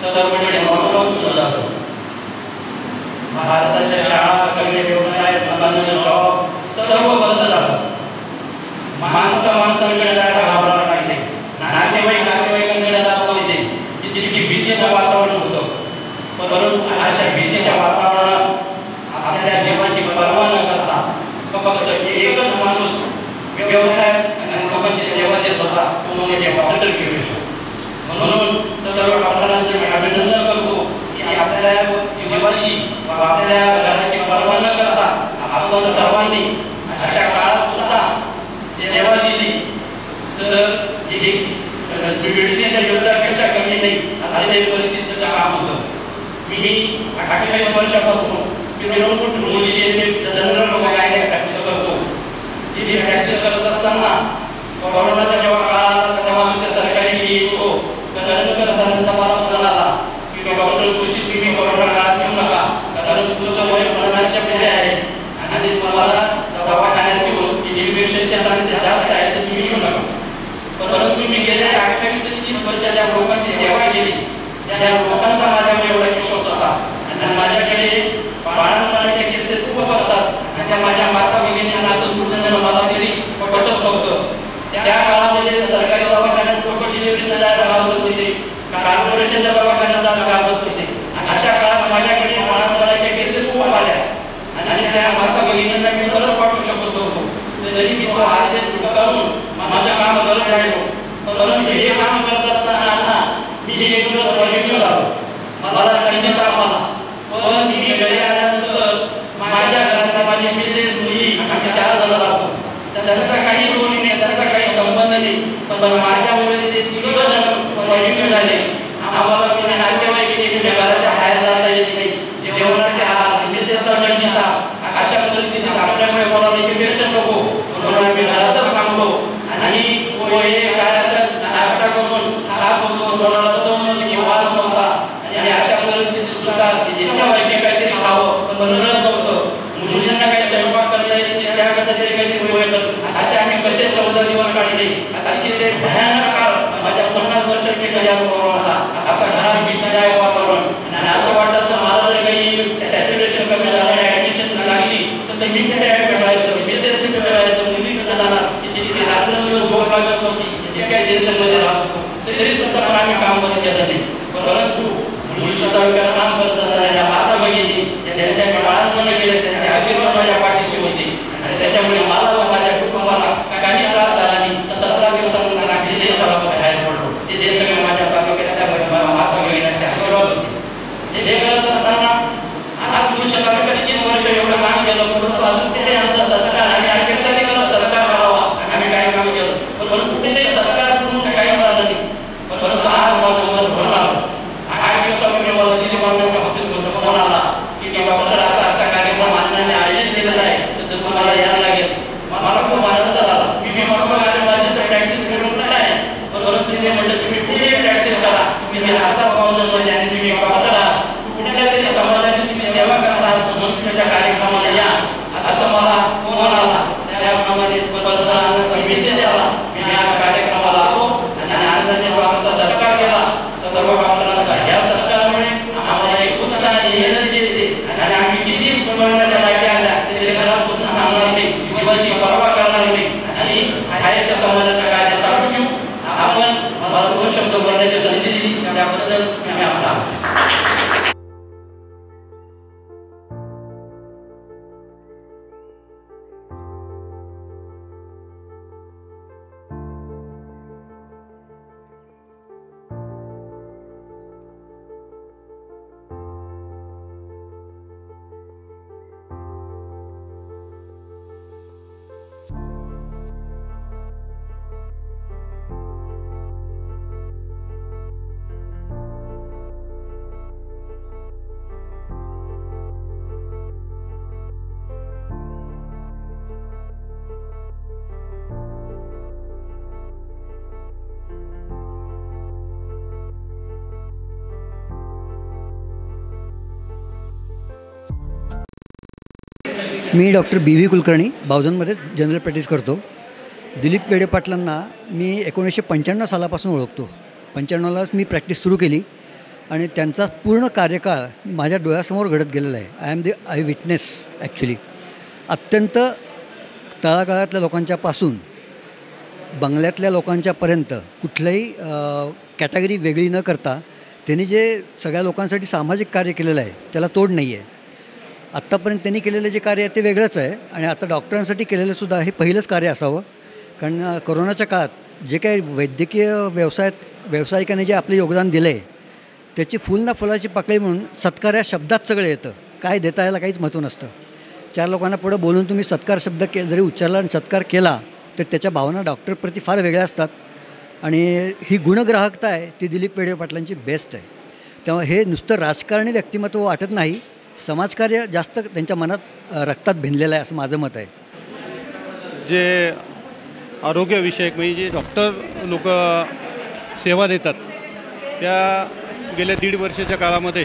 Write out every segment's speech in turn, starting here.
सर्वकडे लॉकडाऊन सुरू झालं. भारताच्या शाळा, सगळे व्यवसाय, जॉब सर्व बंद झालं. माणसांकडे जायला घाबरायला लागले. नातेवाईकांकडे जात नव्हते. तितकी भीतीचं वातावरण होतं. परंतु अशा भीतीच्या वातावरणात आपल्या जीवाची पर्वा न करता फक्त एकच माणूस व्यवसाय आणि लोकांची सेवा देत होता, तो म्हणजे डॉक्टर केशव. म्हणून सर्व डॉक्टरांचं मी अभिनंदन करतो की आपल्या जीवाची आपल्या घराची पर्वा न करता आपण सर्वांनी अशा काळात सुद्धा सेवा दिली. तर एक पिढीच्या योद्धापेक्षा कमी नाही अशा परिस्थितीचं काम होतं. मी 28 वर्षापासून पिरवणूक मुळशी येथे जनरल गायने प्रॅक्टिस करतो. ती प्रॅक्टिस करत असताना कोरोनाचा जेव्हा काळ आला तेव्हा आमच्या सरकारी येतो करंजकर सरांचा मला फोन आला की डॉक्टर तुझी तुम्ही कोरोना काळात येऊ नका, कारण तुझं वय मरणाच्या पुढे आहे आणि तुम्हाला दवाखान्यात येऊन इन्फेक्शनचे चान्सेस जास्त आहे, तर तुम्ही येऊ नका. परंतु मी गेल्या 28-30 वर्षात ज्या लोकांची सेवा केली, त्या लोकांचा माझ्यावर एवढा विश्वास होता. आणि माझ्याकडे बाळांपणाच्या केसेस खूप असतात आणि त्या माझ्या माता भगिनींना असं सुद्धा मला तरी पटत नव्हतं. त्या काळामध्ये सरकारी दवाखान्यात लोक डिलिव्हरीला जायला घाबरत होते, कॉर्पोरेशनच्या दवाखान्यात जायला घाबरत होते. अशा काळात माझ्याकडे बाळांपणाच्या केसेस खूप आल्या आणि त्या माता भगिनींना मी परत पाठवू शकत होतो. तरी मी तो अर्धे करून माझं काम करत राहिलो. परंतु हे काम करत असताना मी एक दिवस पॉझिटिव्ह झालो. मला थंडी ताप आला. पण मी घरी आल्यानंतर माझ्या घरात माझी मिसेस, मुली आमचे 4 जण राहतो. त्यांचा काही दोष नाही, त्यांचा काही संबंध नाही. पण माझ्यामुळे ते 3 जण पॉझिटिव्ह झाले. आम्हाला कोणी नातेवाईक घराच्या बाहेर जायला येत नाही. जेवणाचे हाल, मिसेसचा थंडी ताप, अशा परिस्थितीत आपल्यामुळे कोणाला इन्फेक्शन नको म्हणून आम्ही घरातच थांबलो आणि हे काय असं नाश्ता करून खात होतो. कोणाला चवची वास नव्हता आणि अशा परिस्थितीत सुद्धा इच्छा व्हायची काहीतरी खावं, पण मिळत नव्हतं. मुलींना काही स्वयंपाक करता येत नाही, त्या कसं तरी काही करत. असे आम्ही कसे 14 दिवस काढले. अतिशय भयानक काळ माझ्या 50 वर्षात मी कधी अनुभव होता. असा घरात भीतीदायक वातावरण आणि असं वाटतं मला जर काही सॅच्युरेशन कमी झालं, ॲडिक्शन लागली तर मी कुठे ॲडमिट व्हायचं, मिसेस कुठे व्हायचं, मुली कुठे जाणार, तिथे रात्रंदिवस झोप लागत नव्हती. ते काही टेन्शनमध्ये राहत होतो. तरी सुद्धा पण आम्ही काम बंद केलं नाही. परंतु मुळशी तालुक्याला काम करत असताना माता भगिनी त्यांच्या बाळांमध्ये गेले, त्यांचे आशीर्वाद माझ्या पाठीशी होते आणि त्याच्यामुळे मला व माझ्या कुटुंबाला काही त्रास झाला नाही. 17 दिवसांनंतर आम्ही सराव बाहेर पडलो. ते जे सगळे माझ्या तालुक्याच्या माता भगिनींचे आशीर्वाद होते. हे करत असताना आज मुळशी तालुक्यात 30 वर्ष एवढं काम केलं, परंतु अजून ते आमचा सरकार आम्ही अपेक्षा करत सरकार करावा आम्ही काय काम केलं, परंतु कुठेही सरकार म्हणून काही मिळालं नाही. परंतु आज माझं मन भरून आलं. 8 दिवसापूर्वी मला दिलीप ऑफिसमधून फोन आला की डॉक्टर असा कार्यक्रम आणण्याने आयोजित केलेला आहे, तर तुम्हाला यायला लागेल. मला खूप आनंद झाला. मी म्हटलं आता माझी तर प्रॅक्टिस करून नाही आहे, परंतु ते म्हटलं तुम्ही पुढे प्रॅक्टिस करा, तुम्ही आता फाउंडरमध्ये आणि तुम्ही डॉक्टर आहात, कुठल्या तरी समाजाची तुम्ही सेवा करता आहात म्हणून तुमच्या कार्यक्रमाला या, असं मला फोन आला. त्याप्रमाणे पर्सनल मेसेज आला. मी आज कार्यक्रमाला आलो आणि आनंदाने आमचा सत्कार केला सर्व डॉक्टरांचा. या सत्कारामुळे आम्हाला एक उत्साह आणि एनर्जी येते आणि आम्ही किती कोरोनाच्या लाटी आल्या तरी घरात बसून थांबणार नाही, जीवाची पर्वा करणार नाही आणि बाहेरच्या समाजाच्या कार्य चालू ठेवू. आपण मला 2 शब्द बोलण्याची संधी दिली, त्याबद्दल मी आपला मी डॉक्टर बी.व्ही. कुलकर्णी बावधनमध्ये जनरल प्रॅक्टिस करतो. दिलीप वेडे पाटलांना मी 1995 सालापासून ओळखतो. 95लाच मी प्रॅक्टिस सुरू केली आणि त्यांचा पूर्ण कार्यकाळ माझ्या डोळ्यासमोर घडत गेलेला आहे. I am the eyewitness actually. अत्यंत तळागाळातल्या लोकांच्यापासून बंगल्यातल्या लोकांच्यापर्यंत कुठल्याही कॅटेगरी वेगळी न करता त्यांनी जे सगळ्या लोकांसाठी सामाजिक कार्य केलेलं आहे त्याला तोड नाही आहे. आत्तापर्यंत त्यांनी केलेलं जे कार्य आहे ते वेगळंच आहे आणि आता डॉक्टरांसाठी केलेलंसुद्धा हे पहिलंच कार्य असावं. कारण कोरोनाच्या काळात जे काही वैद्यकीय व्यावसायिकांनी जे आपले योगदान दिलं आहे त्याची फुल ना फुलाची पाकळी म्हणून सत्कार या शब्दात सगळं येतं. काय देता याला काहीच महत्त्व नसतं. 4 लोकांना पुढं बोलून तुम्ही सत्कार शब्द जरी उच्चारला आणि सत्कार केला तर त्याच्या भावना डॉक्टरप्रती फार वेगळ्या असतात आणि ही गुणग्राहकता आहे ती दिलीप पेढे पाटलांची बेस्ट आहे. तेव्हा हे नुसतं राजकारणी व्यक्तिमत्व वाटत नाही, समाजकार्य जास्त त्यांच्या मनात रक्तात भिनलेलं आहे असं माझं मत आहे. जे आरोग्यविषयक म्हणजे जे डॉक्टर लोक सेवा देतात त्या गेल्या 1.5 वर्षाच्या काळामध्ये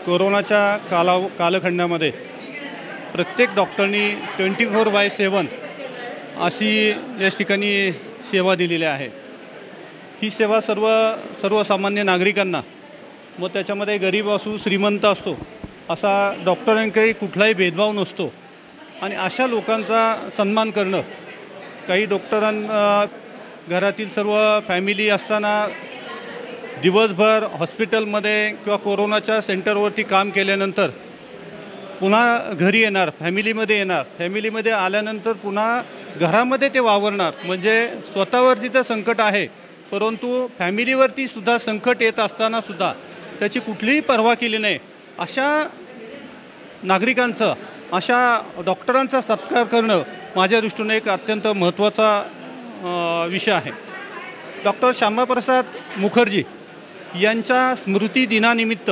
कोरोनाच्या कालखंडामध्ये प्रत्येक डॉक्टरनी 24/7 अशी या ठिकाणी सेवा दिलेली आहे. ही सेवा सर्वसामान्य नागरिकांना, मग त्याच्यामध्ये गरीब असो श्रीमंत असतो असा डॉक्टरांकडे कुठलाही भेदभाव नसतो आणि अशा लोकांचा सन्मान करणं. काही डॉक्टरांना घरातील सर्व फॅमिली असताना दिवसभर हॉस्पिटलमध्ये किंवा कोरोनाच्या सेंटरवरती काम केल्यानंतर पुन्हा घरी येणार, फॅमिलीमध्ये आल्यानंतर पुन्हा घरामध्ये ते वावरणार. म्हणजे स्वतःवरती तर संकट आहे परंतु फॅमिलीवरती सुद्धा संकट येत असतानासुद्धा त्याची कुठलीही पर्वा केली नाही. अशा नागरिकांचं, अशा डॉक्टरांचा सत्कार करणं माझ्या दृष्टीने एक अत्यंत महत्त्वाचा विषय आहे. डॉक्टर श्यामाप्रसाद मुखर्जी यांच्या स्मृतिदिनानिमित्त,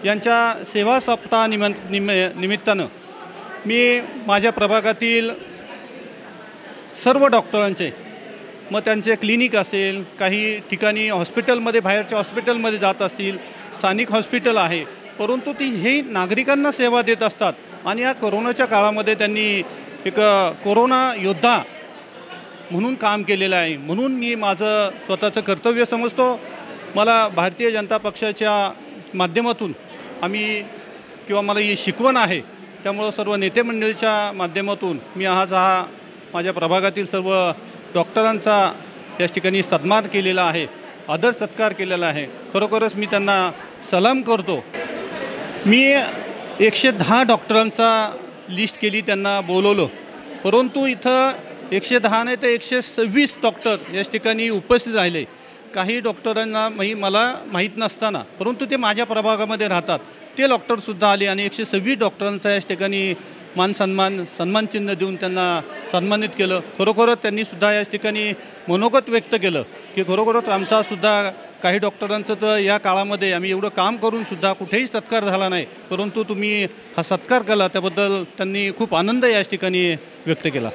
यांच्या सेवा सप्ताह निमित्तानं मी माझ्या प्रभागातील सर्व डॉक्टरांचे, मग त्यांचे क्लिनिक असेल, काही ठिकाणी हॉस्पिटलमध्ये, बाहेरच्या हॉस्पिटलमध्ये जात असतील, स्थानिक हॉस्पिटल आहे परंतु हे नागरिकांना सेवा देत असतात आणि या कोरोनाच्या काळामध्ये त्यांनी एक कोरोना योद्धा म्हणून काम केलेलं आहे. म्हणून मी माझं स्वतःचं कर्तव्य समजतो. मला भारतीय जनता पक्षाच्या माध्यमातून मला ही शिकवण आहे, त्यामुळं सर्व नेते मंडळीच्या माध्यमातून मी आज माझ्या प्रभागातील सर्व डॉक्टरांचा या ठिकाणी सन्मान केलेला आहे, आदर सत्कार केलेला आहे. खरोखरच मी त्यांना सलाम करतो. मी 110 डॉक्टरांचा लिस्ट केली, त्यांना बोलवलं परंतु इथं 110 नाही तर 126 डॉक्टर या ठिकाणी उपस्थित राहिले. काही डॉक्टरांना मला माहीत नसताना परंतु ते माझ्या प्रभागामध्ये राहतात ते डॉक्टरसुद्धा आले आणि 126 डॉक्टरांचा या ठिकाणी सन्मानचिन्ह देऊन त्यांना सन्मानित केलं. खरोखरच त्यांनीसुद्धा या ठिकाणी मनोगत व्यक्त केलं की खरोखरच आमचासुद्धा काही डॉक्टरांचं तर या काळामध्ये आम्ही एवढं काम करूनसुद्धा कुठेही सत्कार झाला नाही परंतु तुम्ही हा सत्कार केला त्याबद्दल त्यांनी खूप आनंद या ठिकाणी व्यक्त केला.